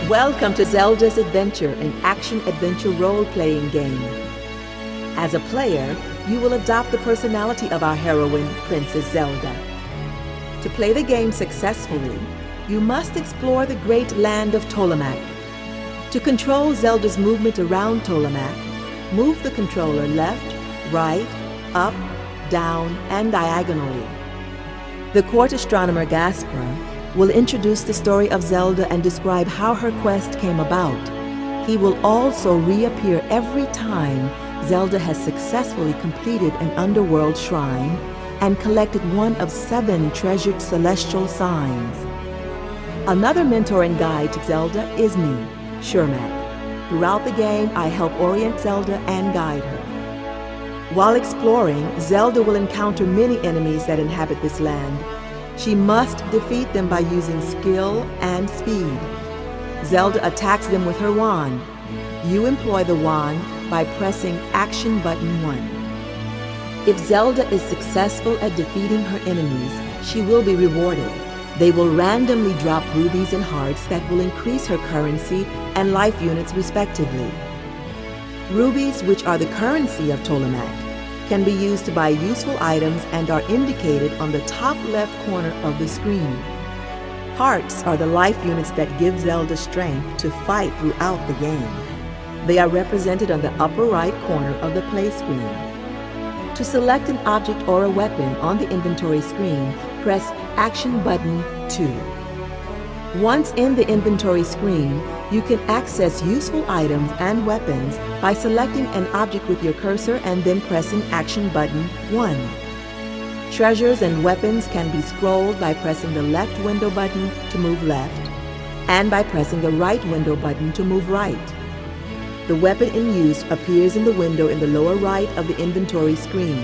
Welcome to Zelda's Adventure, an action-adventure role-playing game. As a player, you will adopt the personality of our heroine, Princess Zelda. To play the game successfully, you must explore the great land of Tolamac. To control Zelda's movement around Tolamac, move the controller left, right, up, down, and diagonally. The court astronomer Gaspar will introduce the story of Zelda and describe how her quest came about. He will also reappear every time Zelda has successfully completed an underworld shrine and collected one of 7 treasured celestial signs. Another mentor and guide to Zelda is me, Shermac. Throughout the game, I help orient Zelda and guide her. While exploring, Zelda will encounter many enemies that inhabit this land. She must defeat them by using skill and speed. Zelda attacks them with her wand. You employ the wand by pressing Action Button 1. If Zelda is successful at defeating her enemies, she will be rewarded. They will randomly drop rubies and hearts that will increase her currency and life units respectively. Rubies, which are the currency of Tolamac, can be used to buy useful items and are indicated on the top left corner of the screen. Hearts are the life units that give Zelda strength to fight throughout the game. They are represented on the upper right corner of the play screen. To select an object or a weapon on the inventory screen, press Action Button 2. Once in the inventory screen, you can access useful items and weapons by selecting an object with your cursor and then pressing Action Button 1. Treasures and weapons can be scrolled by pressing the left window button to move left, and by pressing the right window button to move right. The weapon in use appears in the window in the lower right of the inventory screen.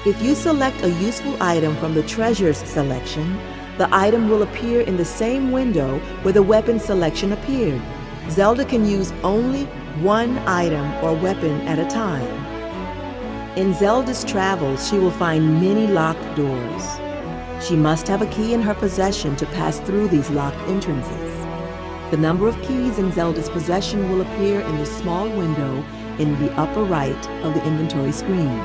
If you select a useful item from the Treasures selection, the item will appear in the same window where the weapon selection appeared. Zelda can use only one item or weapon at a time. In Zelda's travels, she will find many locked doors. She must have a key in her possession to pass through these locked entrances. The number of keys in Zelda's possession will appear in the small window in the upper right of the inventory screen.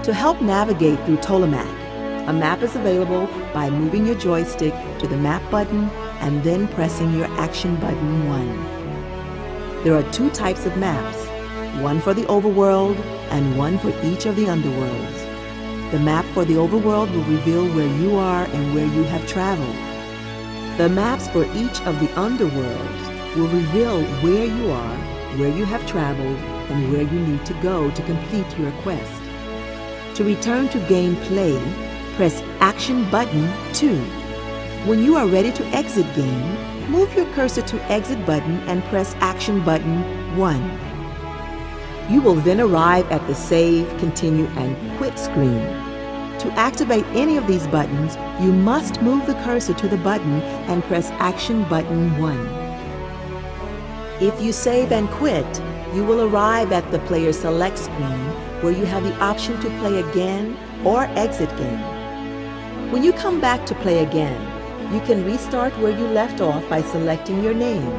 To help navigate through Tolamac, a map is available by moving your joystick to the map button and then pressing your Action Button 1. There are 2 types of maps, one for the overworld and one for each of the underworlds. The map for the overworld will reveal where you are and where you have traveled. The maps for each of the underworlds will reveal where you are, where you have traveled, and where you need to go to complete your quest. To return to gameplay, press Action Button 2. When you are ready to exit game, move your cursor to Exit button and press Action Button 1. You will then arrive at the Save, Continue, and Quit screen. To activate any of these buttons, you must move the cursor to the button and press Action Button 1. If you save and quit, you will arrive at the Player Select screen where you have the option to play again or exit game. When you come back to play again, you can restart where you left off by selecting your name.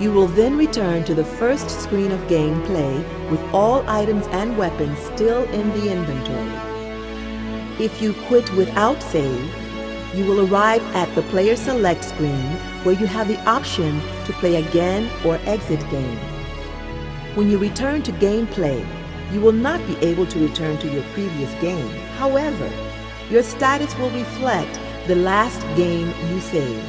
You will then return to the first screen of gameplay with all items and weapons still in the inventory. If you quit without save, you will arrive at the Player Select screen where you have the option to play again or exit game. When you return to gameplay, you will not be able to return to your previous game. However, your status will reflect the last game you saved.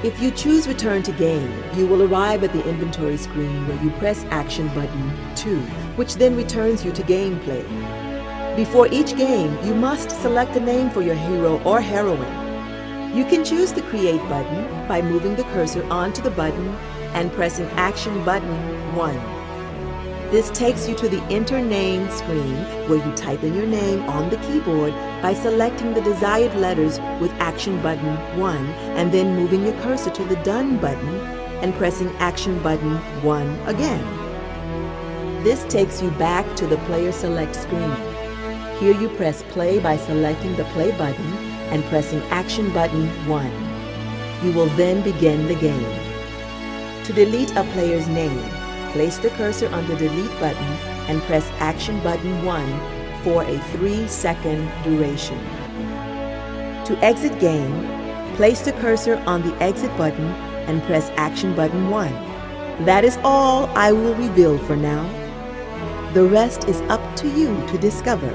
If you choose Return to Game, you will arrive at the inventory screen where you press Action Button 2, which then returns you to gameplay. Before each game, you must select a name for your hero or heroine. You can choose the Create button by moving the cursor onto the button and pressing Action Button 1. This takes you to the Enter Name screen where you type in your name on the keyboard by selecting the desired letters with Action Button 1 and then moving your cursor to the Done button and pressing Action Button 1 again. This takes you back to the Player Select screen. Here you press play by selecting the Play button and pressing Action Button 1. You will then begin the game. To delete a player's name, place the cursor on the delete button and press Action button 1 for a 3-second duration. To exit game, place the cursor on the exit button and press Action button 1. That is all I will reveal for now. The rest is up to you to discover.